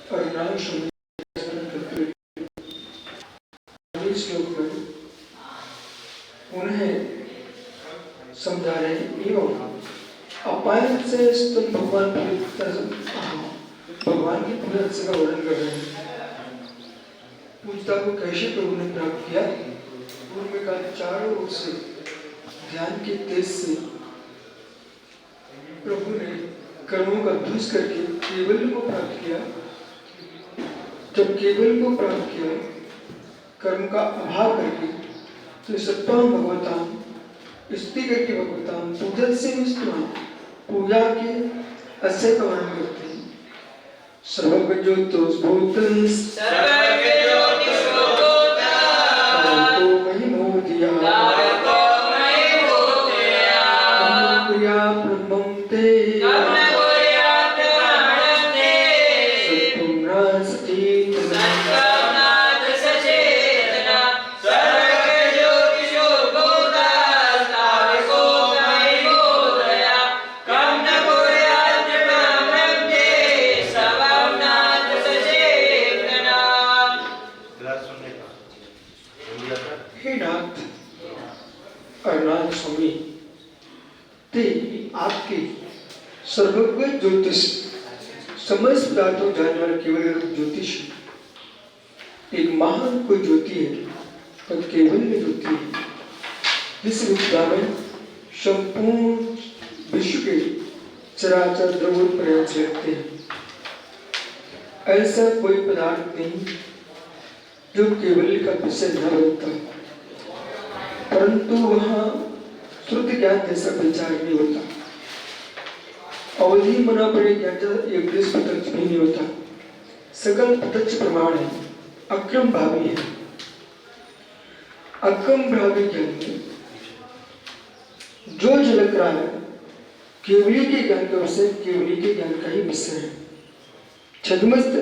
अरुणाल स्वामी श्लोक में उन्हें समझा रहे एवं अपायन से तुम भगवान की पूजा का वर्णन कर रहे हैं। पूजता को कैसे प्रभु ने प्राप्त किया? पूर्व में कहा चारों ओर से ध्यान के तेज से प्रभु ने कर्मों का ध्वंस करके केवल को प्राप्त किया। जब केवल को प्राप्त किया, कर्म का अभाव करके, तो सत्ताम भगवताम स्तुति करके भगवताम पूजन से विस्तृत पूजा के अस्य का वर्णन करते हैं। सर्वज्ञ ज्योतिष सर्वज्ञ ज्योतिष समस्त पदार्थों जानने वाला केवल ज्योतिष एक महान कोई ज्योति है, पर केवल में ज्योति है जिस विद्या में संपूर्ण विश्व के चराचर द्रव्य प्रयास लगते हैं। ऐसा कोई पदार्थ नहीं जो केवल का विषय न बनता, परंतु वहाँ श्रुति ज्ञान जैसा विचार नहीं होता। अवधि मना पर एक देश प्रत्यक्ष भी नहीं होता। सकल प्रत्यक्ष प्रमाण है, अक्रम भावी है। अक्रम भावी ज्ञान में जो झलक रहा है केवली के ज्ञान का विषय केवली के ज्ञान का ही विषय है। छद्मस्त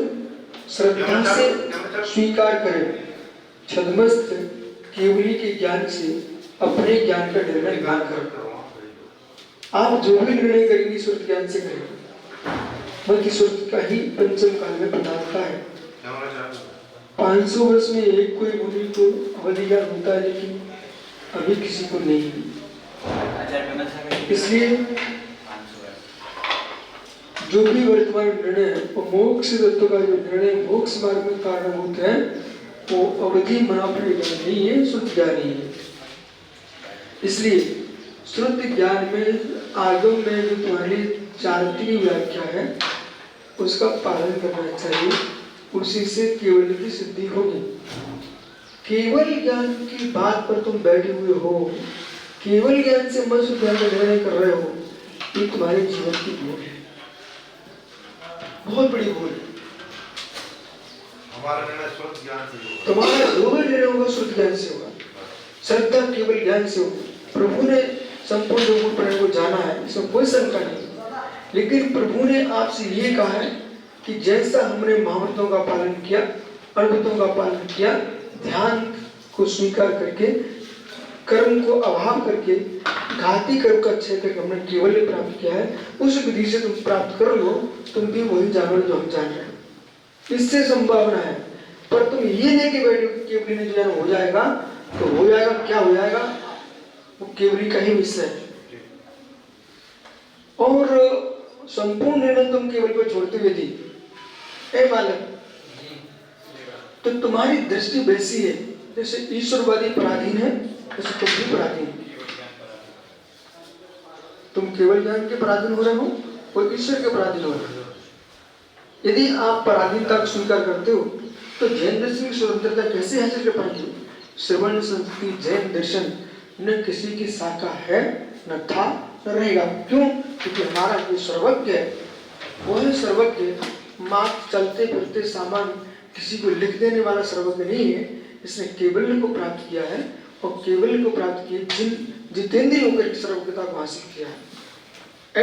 श्रद्धा से स्वीकार करें, छद्मस्त केवली के ज्ञान से अपने ज्ञान का निर्णय ना करें। आप जो भी निर्णय करेंगे श्रुति ज्ञान से करेंगे, बल्कि श्रुति का ही पंचम काल में पदार्थ है। 500 वर्ष में एक कोई मुनि को अवधि ज्ञान होता है, लेकिन अभी किसी को नहीं। इसलिए जो भी वर्तमान निर्णय है वो मोक्ष तत्व का जो निर्णय मोक्ष मार्ग में कारणभूत है वो अवधि मना प्रयोजन नहीं है, श्रुति ज्ञान ही है। इसलिए श्रुति ज्ञान में आगम में जो तुम्हारी चारती व्याख्या है उसका पालन करना चाहिए, उसी से केवल की सिद्धि होगी। केवल ज्ञान की बात पर तुम बैठे हुए हो, केवल ज्ञान से मन शुद्ध ज्ञान का निर्णय कर रहे हो, ये तुम्हारे जीवन की भूल है, बहुत बड़ी भूल है। हमारा निर्णय शुद्ध ज्ञान से होगा, तुम्हारा जो भी निर्णय होगा शुद्ध ज्ञान से होगा, श्रद्धा केवल ज्ञान से होगा। प्रभु ने संपूर्ण योग प्रणय को जाना है, इसमें कोई शंका नहीं, लेकिन प्रभु ने आपसे ये कहा है कि जैसा हमने महाव्रतों का पालन किया, अर्घ्यों का पालन किया, ध्यान को स्वीकार करके, कर्म को अभाव करके, घाती कर्म का क्षय करके हमने केवल प्राप्त किया है, उस विधि से तुम प्राप्त कर लो, तुम भी वही जानो जो हम जान रहे हैं। इससे संभावना है, पर तुम ये नहीं कि बैठो केवल में जो हो जाएगा तो हो जाएगा, क्या हो जाएगा वो केवली का ही विषय है। और संपूर्ण निर्णय तुम केवल को छोड़ते हुए थी, ए बालक, तो तुम्हारी दृष्टि वैसी है जैसे ईश्वरवादी पराधीन है, जैसे तुम भी पराधीन। तुम केवल ज्ञान के पराधीन हो रहे हो और ईश्वर के पराधीन हो रहे हो। यदि आप पराधीनता को स्वीकार करते हो तो जैन दर्शन की स्वतंत्रता कैसे हासिल कर पाएंगे? श्रवण संस्कृति जैन दर्शन न किसी की शाखा है, न था, न रहेगा। क्यों? क्योंकि हमारा जो सर्वज्ञ है वो है सर्वज्ञ, मात्र चलते फिरते सामान किसी को लिख देने वाला सर्वज्ञ नहीं है। इसने केवल को प्राप्त किया है और केवल को प्राप्त किए जितेंद्रिय होकर सर्वज्ञता को हासिल किया है।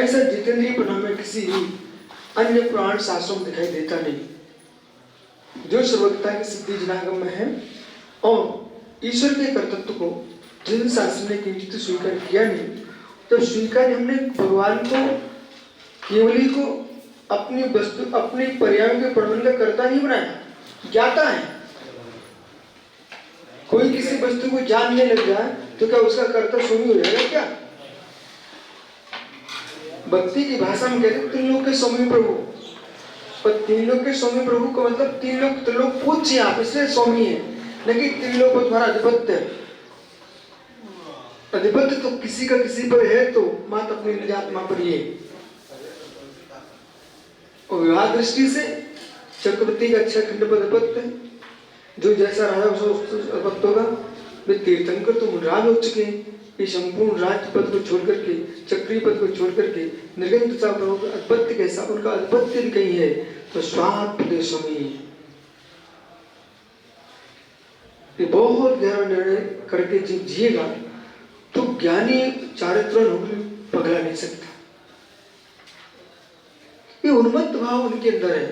ऐसा जितेंद्रिय पर हमें किसी भी अन्य पुराण शास्त्रों में दिखाई देता नहीं। जो सर्वज्ञता की सिद्धि जिनागम में है और ईश्वर के कर्तृत्व को जिन शास्त्र ने किंचित स्वीकार किया नहीं, तो स्वीकार हमने भगवान को, केवली को, अपनी वस्तु अपनी पर्यावरण के प्रबंध करता नहीं बनाया, ज्ञाता है। कोई किसी वस्तु को जानने लग जाए तो क्या उसका कर्ता स्वामी हो जाएगा क्या? भक्ति की भाषा में कहते हैं तीन लोग के स्वामी प्रभु। पर तीन लोग के स्वामी प्रभु का मतलब तीन लोग पूज्य आप इसलिए स्वामी है, लेकिन तीन लोग पर तुम्हारा आधिपत्य है। अधिपत्य तो किसी का किसी पर है, तो मात अपनी निज आत्मा पर ही है। और विवाह दृष्टि से चक्रवर्ती का 6 खंड पर अधिपत्य है। जो जैसा राजा अधिपत्य होगा, वे तीर्थंकर तो मुनराज हो चुके हैं। ये संपूर्ण राज्य पद को छोड़ करके, चक्री पद को छोड़ करके निर्गंत अधिपत्य कैसा, उनका अधिपत्य भी कहीं है तो स्वात्म प्रदेशों में। ये बहुत गहरा निर्णय करके जब जिएगा तो ज्ञानी चारित्र पगला नहीं सकता। ये उन्मत्त भाव उनके अंदर है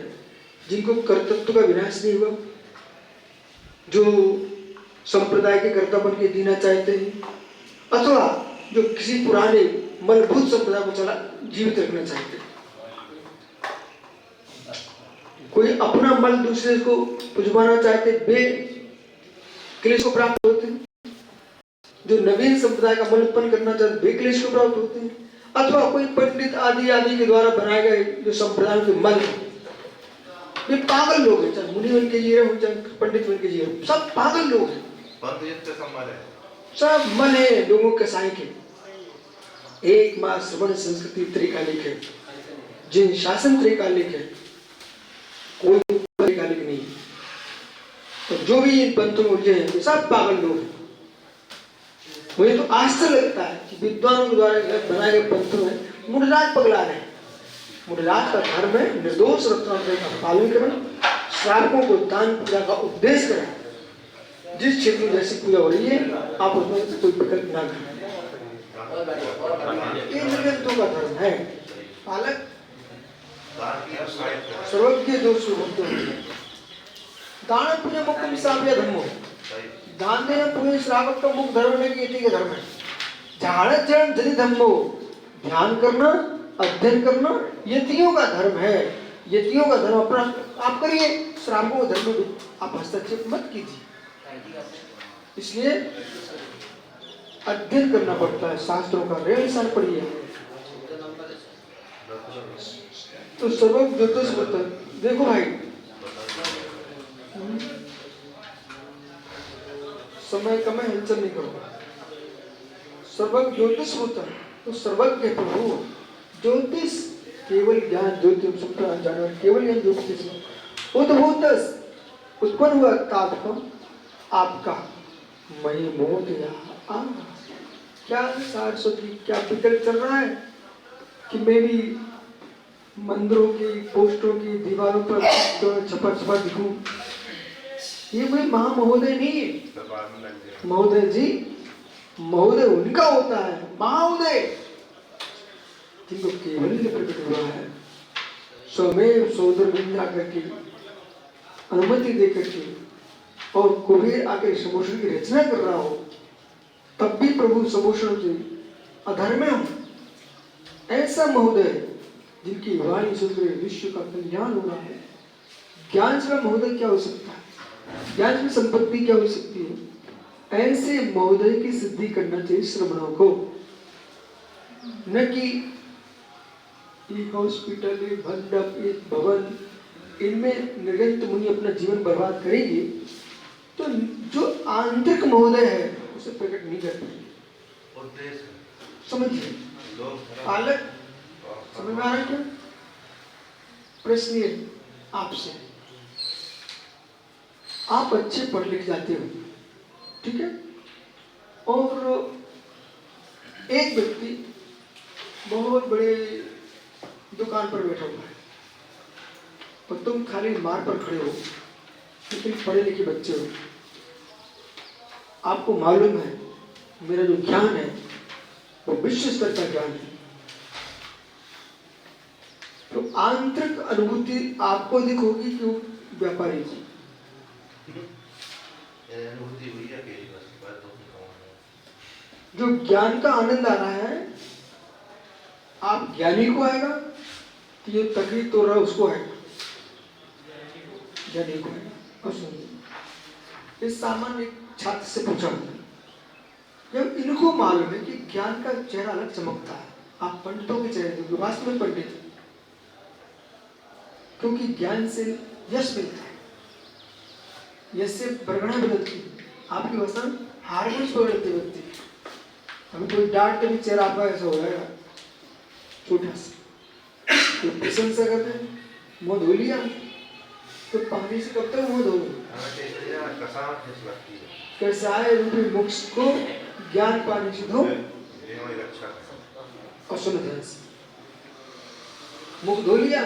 जिनको कर्तृत्व का विनाश नहीं हुआ, जो संप्रदाय के कर्ता बन के जीना चाहते हैं, अथवा जो किसी पुराने मलभूत संप्रदाय को चला जीवित रखना चाहते हैं। कोई अपना मल दूसरे को पुजवाना चाहते, वे क्लेश को प्राप्त होते हैं। जो नवीन संप्रदाय का मल उत्पन्न करना चाहते, वे क्लेश को प्राप्त होते हैं। अथवा कोई पंडित आदि के द्वारा बनाए गए जो संप्रदाय के मल, वे पागल लोग हैं। चाहे मुनि बन के जी रहे हो, चाहे पंडित बन के जी रहे हो, सब पागल लोग हैं। सब मन है लोगों के साई के। एक माँ श्रवण संस्कृति त्रिकालिक है, जिन शासन त्रिकालिक है, कोई त्रिकालिक नहीं है। तो जो भी इन पंथों में उलझे हैं, सब पागल लोग हैं। मुझे तो आश्चर्य लगता है कि विद्वानों के द्वारा बनाए गए पंथों में मुनिराज पगला रहे हैं। मुनिराज का धर्म है निर्दोष रत्नात्रय का पालन करना, श्रावकों को दान पूजा का उपदेश करना। जिस क्षेत्र में जैसी पूजा हो रही है आप उसमें कोई विकल्प ना करें। ये निर्गंतों का धर्म है। पालक सर्वज्ञ दोष दान पूजा मुख्य श्राव्य धर्म, दान देना पूरे श्रावक का मुख्य धर्म है कि यति का धर्म है। झाड़ चरण धरि धर्मो, ध्यान करना अध्ययन करना यतियों का धर्म है। यतियों का धर्म अपना आप करिए, श्रावकों का धर्म में आप हस्तक्षेप मत कीजिए। इसलिए अध्ययन करना पड़ता है, शास्त्रों का रेल पढ़िए। तो सर्वज्ञ ज्योतिष होता, देखो भाई समय कम है, हलचल नहीं करो। सर्वज्ञ ज्योतिष होता तो सर्वज्ञ प्रभु ज्योतिष केवल ज्ञान ज्योतिष जानवर केवल ज्ञान ज्योतिष उद्भूत उत्पन्न हुआ तात्पर्य आपका मई मोदया। क्या सारस्वती क्या विकल्प चल रहा है कि मैं भी मंदिरों की पोस्टरों की दीवारों पर छपा छपा दिखूं? ये कोई महामहोदय नहीं है। महोदय जी, महोदय उनका होता है महाउदय जिनको केवल प्रकट हुआ है। स्वमेव सोदर बन जाकर के अनुमति दे करके और कुबेर आके समोषण की रचना कर रहा हो, तब भी प्रभु समोषण से अधर्म हो। ऐसा महोदय जिनकी वाणी सुन विश्व का कल्याण हो रहा है। ज्ञान से महोदय क्या हो सकता है? ज्ञान में संपत्ति क्या हो सकती है? ऐसे महोदय की सिद्धि करना चाहिए श्रमणों को, न कि ये हॉस्पिटल, ये मंडप, ये भवन, इनमें निर्गंत मुनि अपना जीवन बर्बाद करेंगे तो जो आंतरिक महोदय है उसे प्रकट नहीं कर पाएंगे। समझिए पालक, समझ में आ रहा है क्या? प्रश्न ये आपसे, आप अच्छे पढ़ लिख जाते हो, ठीक है, और एक व्यक्ति बहुत बड़े दुकान पर बैठा हुआ है और तुम खाली मार पर खड़े हो, लेकिन पढ़े लिखे बच्चे हो। आपको मालूम है मेरा जो ज्ञान है वो विश्व स्तर का ज्ञान है, तो आंतरिक अनुभूति आपको अधिक होगी कि व्यापारी को? जो ज्ञान का आनंद आ रहा है आप ज्ञानी को आएगा कि ये तकलीफ तो रहा उसको है, ज्ञानी को है। और सुनिए, इस सामान्य एक छात्र से पूछा, जब इनको मालूम है कि ज्ञान का चेहरा अलग चमकता है, आप पंडितों के चेहरे देखो, वास्तव में पंडित, क्योंकि ज्ञान से यश मिलता है, यश से बरगना बदलती है, आपकी वसन हारमोन्स बदलते व्यक्ति। हमें कोई डांट के भी चेहरा आपका ऐसा हो जाएगा छोटा सा, तो प्रशंसा करते हैं, मुंह धो लिया तो पानी से कब तक मुंह धोगे? कसाय रूपी मुख को ज्ञान पानी से धो और सुनो ध्यान से, मुख धो लिया,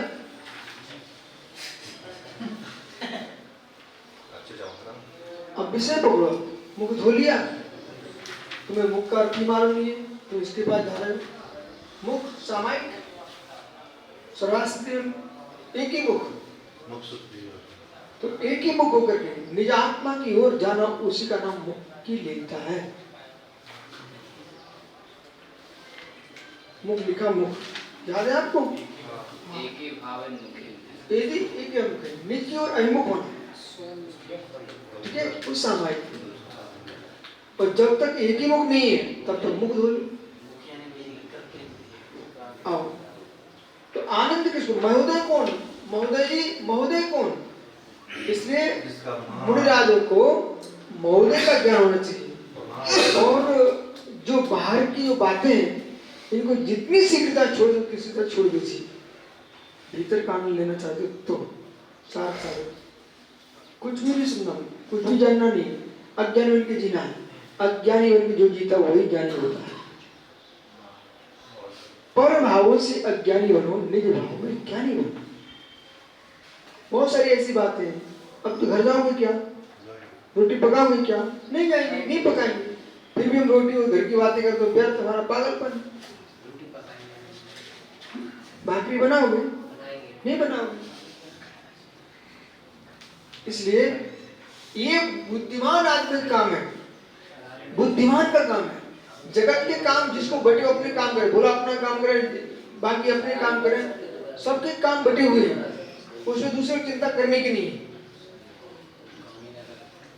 अब विषय पकड़ो, मुख धो लिया, तुम्हें मुख का अर्थ मालूम नहीं है तो इसके बाद जा रहे हो। मुख सामायिक, सर्वास्त्र एक ही मुख, तो एक ही मुख होकर के निज आत्मा की ओर जाना, उसी का नाम मुख की लेता है। मुख लिखा, मुख याद है आपको? एक ही भाव है मुख, एक ही मुख है, निज की ओर अभिमुख होना, ठीक है, उस सामायिक। और जब तक एक ही मुख नहीं है तब तक मुख धो लो। आओ, तो आनंद किसको? महोदय कौन? महोदय जी, महोदय कौन? इसलिए मुनिराजों को महोदय का ज्ञान होना चाहिए। और जो बाहर की जो बातें हैं, इनको जितनी शीघ्रता छोड़ सकते शीघ्रता छोड़ दीजिए। भीतर कानून लेना चाहते तो साथ साथ कुछ भी नहीं सुनना, कुछ भी जानना नहीं, अज्ञानी बन के जीना है। अज्ञानी बन के जो जीता वही ज्ञानी होता है। पर भावों से अज्ञानी बनो, निज भाव में ज्ञानी बनो। बहुत सारी ऐसी बातें हैं, अब तो घर जाओगे क्या, रोटी पकाओगे क्या? नहीं जाएंगे, नहीं पकाएंगे, फिर भी हम रोटी और घर की बातें करते हो, व्यर्थ हमारा पागलपन। भाकरी बनाओगे? नहीं बनाओगे। इसलिए ये बुद्धिमान आदमी का काम है, बुद्धिमान का काम है। जगत के काम जिसको बटे अपने काम करे, बोला अपना काम करे, बाकी अपने काम करें, सबके काम बटे हुए हैं, उसमें दूसरे की चिंता करने की नहीं है।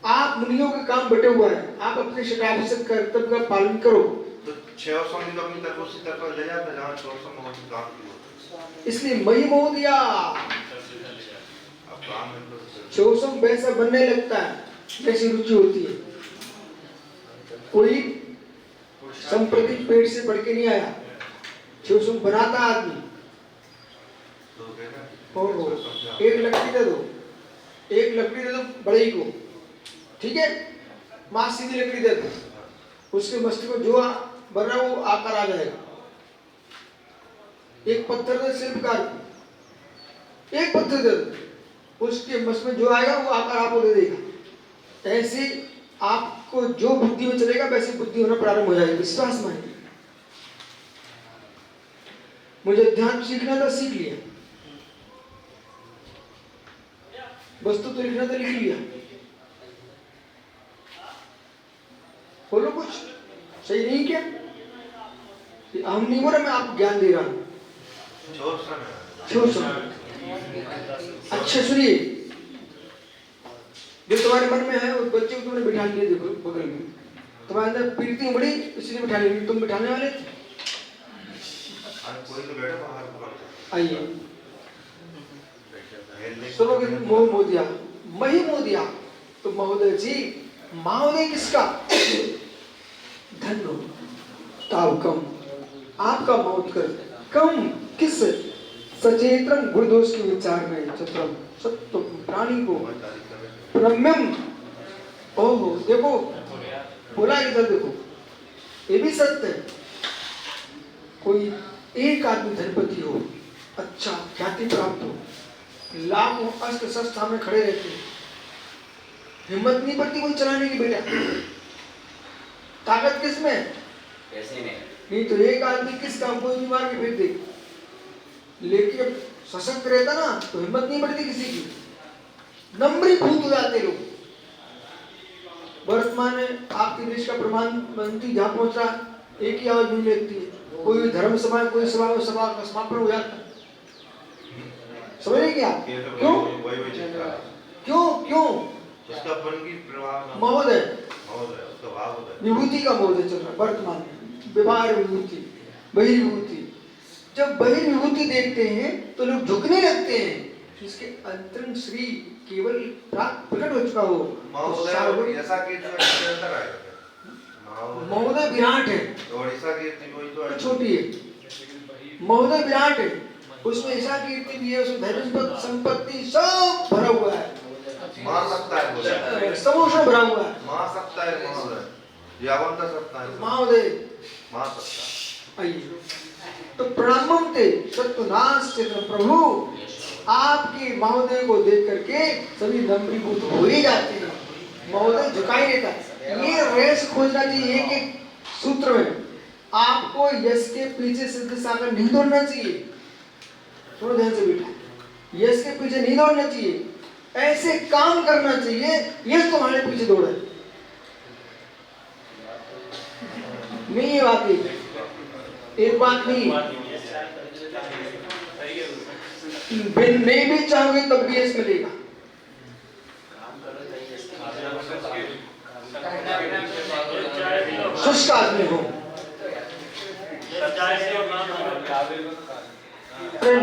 आप मुनियों के काम बटे हुआ है, आप अपने शताभिषेक कर्तव्य का पालन करो। तो 600 अपनी तरफ उसी तरफ ले जाता है जहाँ 600 मोहन काम की होती। इसलिए मई मोह दिया, अब काम में तो 600 वैसा बनने लगता है जैसी रुचि होती है। कोई संप्रति पेट से बढ़ के नहीं आया, 600 बनाता आदमी। एक लकड़ी दे दो, एक लकड़ी दे दो बड़े को, ठीक है, मां सीधी लकड़ी दे दो, उसके मस्तिष्क को जो बन रहा है वो आकार आ जाएगा। एक पत्थर दे शिल्पकार को, एक पत्थर दे दो, उसके मस्तिष्क में जो आएगा वो आकार आपको दे देगा। ऐसे आपको जो बुद्धि में चलेगा वैसी बुद्धि होना प्रारंभ हो जाएगी। विश्वास मानिए, मुझे ध्यान सीखना था, सीख लिया, वस्तु तो लिखना था, लिख लिया। बोलो कुछ सही नहीं क्या? हम नहीं बोल रहे, मैं आपको ज्ञान दे रहा हूं। अच्छा सुनिए, जो तुम्हारे मन में है उस बच्चे को तुमने बिठा लिया, देखो बगल में, तुम्हारे अंदर प्रीति उमड़ी इसलिए बिठा लिया, तुम बिठाने वाले थे। आइए सुनोगे, मोह मोदिया, मही मोदिया, तो महोदय जी, महोदय किसका? धन हो ताव कम, आपका मौत कर कम किस? सचेतन गुणदोष के विचार में चतुरम सत्य प्राणी को ब्रह्मम। ओहो देखो बोला इधर देखो, ये भी सत्य है। कोई एक आदमी धनपति हो, अच्छा ख्याति प्राप्त हो, लाखों अस्त्र शस्त्र सामने खड़े रहते हैं, हिम्मत नहीं पड़ती कोई चलाने की। बेटा ताकत किसमें? पैसे में। नहीं तो एक आदमी किस काम को भी मार के फेंक दे, लेकिन सशक्त रहता ना तो हिम्मत नहीं पड़ती किसी की, नम्रीभूत हो जाते लोग। वर्तमान में आपके देश का प्रधानमंत्री जहाँ पहुंच रहा, एक ही आवाज नहीं लगती है, कोई भी धर्म सभा, कोई सभा का समापन हो जाता है, समझ रहे क्या? ये तो क्यों वही चित्त क्यों क्यों जिसका अपन की प्रभाव महोदय महोदय उसका भाव होता है। विभूति का महोदय चल रहा है वर्तमान में, व्यवहार विभूति, बहिर्विभूति। जब बहिर्विभूति देखते हैं तो लोग झुकने लगते हैं, जिसके अंतरंग श्री केवल प्रकट हो चुका हो। महोदय ऐसा कीर्ति में निरंतर आएगा। महोदय विराट है और ऐसा कीर्ति वही तो है। छोटी है, महोदय विराट है, उसमें ऐसा कीर्ति भी है, उसमें धन संपत्ति सब भरा हुआ है, मां सकता है बोले, समोसा भरा हुआ है। मां सकता है महोदय, यावंत सकता है महोदय मां सकता। आइए तो प्रणामम ते सत्वनाश चित्र प्रभु, आपके महोदय को देख करके सभी नम्रीभूत हो ही जाते हैं, महोदय झुकाई देता है। ये रेस खोजना चाहिए एक एक सूत्र में। आपको यश के पीछे सिद्ध सागर नहीं दौड़ना चाहिए, थोड़ा ध्यान से बेटा, यश के पीछे नहीं दौड़ना चाहिए, ऐसे काम करना चाहिए यश तुम्हारे पीछे दौड़े। नहीं ये बात एक बात नहीं, नहीं भी चाहोगे तब भी यश मिलेगा। शुष्क आदमी हो,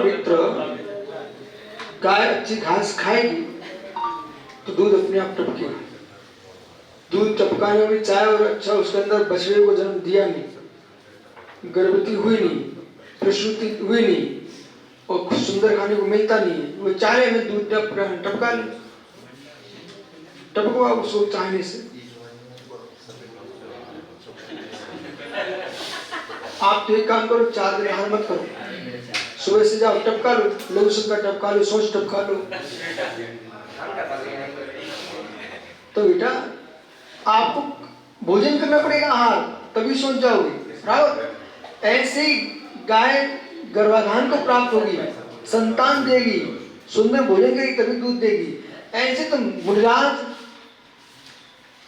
मित्र, गाय अच्छी घास खाएगी तो दूध अपने आप टपकेगा। दूध टपकाने में चाय और अच्छा उसके अंदर बछड़े को जन्म दिया नहीं, गर्भवती हुई नहीं, प्रसूति हुई नहीं और सुंदर खाने को मिलता नहीं है, वो चाहे में दूध टपका ले, टपकवा उसको चाहने से। आप तो एक काम करो, 4 दिन आहार मत करो, सुबह से जाओ टपका लो, लहसुन का टपका लो, सौंठ टपका लो। तो बेटा आपको भोजन करना पड़ेगा आहार, तभी सोच जाओगे। बराबर ऐसे ही गाय गर्भाधान को प्राप्त होगी, संतान देगी, सुंदर भोजन करेगी तभी दूध देगी। ऐसे तुम मुनिराज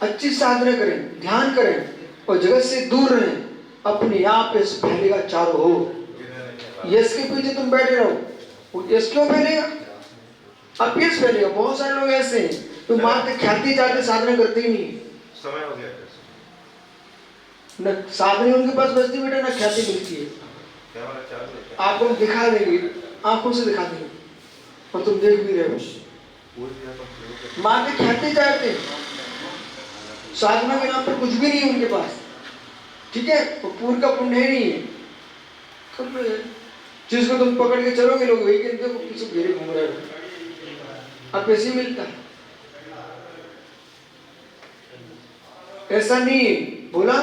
अच्छी साधना करें, ध्यान करें और जगत से दूर रहें, अपने आप यश फैलेगा चारों ओर। यश के पीछे तुम बैठे रहो, यश क्यों फैलेगा? अब यश फैलेगा। बहुत सारे लोग ऐसे हैं तो मात्र ख्याति चाहते, साधना करते ही नहीं। समय हो गया न साधना उनके पास बचती बेटा, न ख्याति मिलती है। आपको दिखा देंगे, आंखों से दिखा देंगे और तुम देख भी रहे हो। मात्र ख्याति चाहते, साधना के नाम पर कुछ भी नहीं है उनके पास, ठीक है, वो पूर्व का पुण्य है नहीं है। जिसको तुम पकड़ के चलोगे लोग वही कहते हो किसी घेरे घूम रहे हो, अब कैसे मिलता है? ऐसा नहीं बोला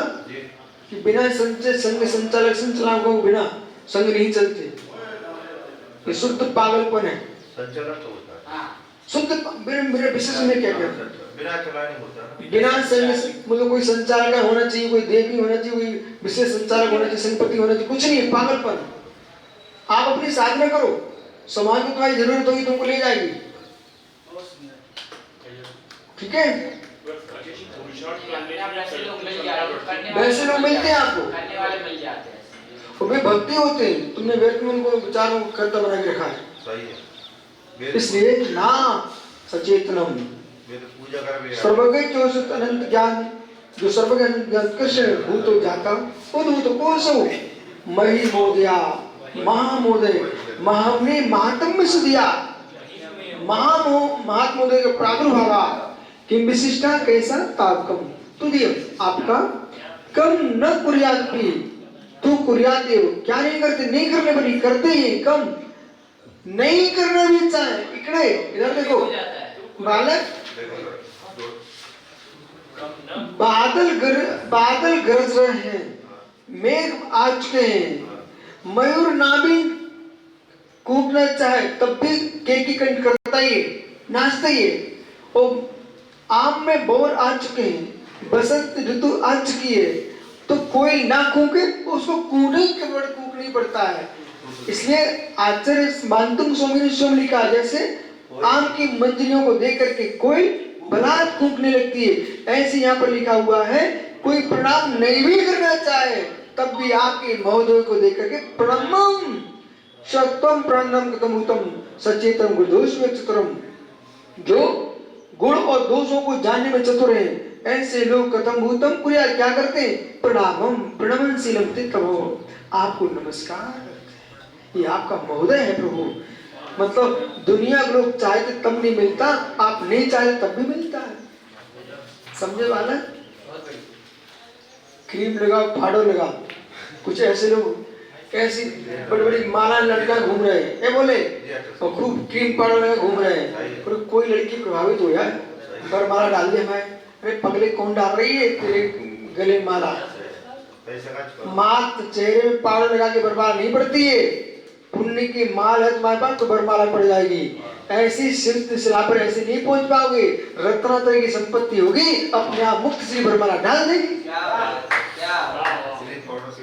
कि बिना संचय संग संचालक संचालक को बिना संग नहीं चलते, ये शुद्ध पागलपन है। संचालन तो होता है, शुद्ध मेरे विशेष में क्या कहते हैं, बिना चला नहीं होता। बिना संग मतलब कोई संचालक होना चाहिए, कोई देवी होना चाहिए, कोई विशेष संचालक होना चाहिए, संपत्ति होना चाहिए, कुछ नहीं है, पागलपन। आप अपनी साधना करो, समाज को तुम्हारी जरूरत होगी तुमको ले जाएगी, ठीक है। वैसे लोग मिलते हैं आपको, करने वाले मिल जाते हैं, और वे भक्ति होते हैं, तुमने व्यर्थ में उनको विचारों को कर्ता बना के रखा है। सही है, इसलिए ना सचेतनम सर्वज्ञ जो अनंत ज्ञान, जो सर्वज्ञ अनंत ज्ञान कृष्ण भूतो जाता उद्भूत कोसो मही मोदया महामोदय महामने महात्म्य सुधिया महात्मोदय का प्रादुर्भावा किम विशिष्टा कैसा तापकम तुदियम, आपका कम न कुर्यादपि तू कुर्याते हो, क्या नहीं करते, नहीं करने पर करते ही, कम नहीं करना भी चाहे। इकड़े इधर देखो, बालक बादल गरज रहे हैं, मेघ आ चुके हैं, मयूर नाबिन कूकना चाहे तब भी केकी कंठ करता ही है, नाचता ही है। और आम में बोर आ चुके हैं, बसंत ऋतु आ चुकी है, तो कोई ना कूके उसको कूकनी पड़ता है। इसलिए आचार्य मानतुम सोमिनी सोम लिखा, जैसे आम की मंजरियों को देख करके कोई बलात् कूकने लगती है, ऐसे यहाँ पर लिखा हुआ है कोई प्रणाम नहीं भी करना चाहे तब भी आपके महोदय को देख करके प्रणाम सत्वम प्रणम कतम उत्तम, सचेतन गुणदोष में चतुरम, जो गुण और दोषों को जानने में चतुर है, ऐसे लोग कथम भूतम कुर्या, क्या करते हैं? प्रणामम प्रणमनशीलम ते प्रभु, आपको नमस्कार करते हैं, ये आपका महोदय है प्रभु। मतलब दुनिया के लोग चाहते तब नहीं मिलता, आप नहीं चाहते तब भी मिलता है। समझे वाला? क्रीम लगाओ फाड़ो लगाओ, कुछ ऐसे लोग कैसी बड़ी बड़ी माला लड़का घूम रहे हैं, ये बोले, और खूब क्रीम पाउडर लगा घूम रहे हैं, और कोई लड़की प्रभावित हो जाए पर माला डाल दिया मैं, अरे पगले कौन डाल रही है तेरे गले में माला? मात चेहरे में पाउडर लगा के बरमाला नहीं पड़ती है, पुण्य की माल है तुम्हारे पास तो बरमाला पड़ जाएगी। ऐसी सिलसिला पर ऐसे नहीं पहुंच पाओगे, रत्नात्रय की संपत्ति होगी, अपने आप मुक्त श्री बरमाला डाल देगी। क्या श्री थोड़ा सा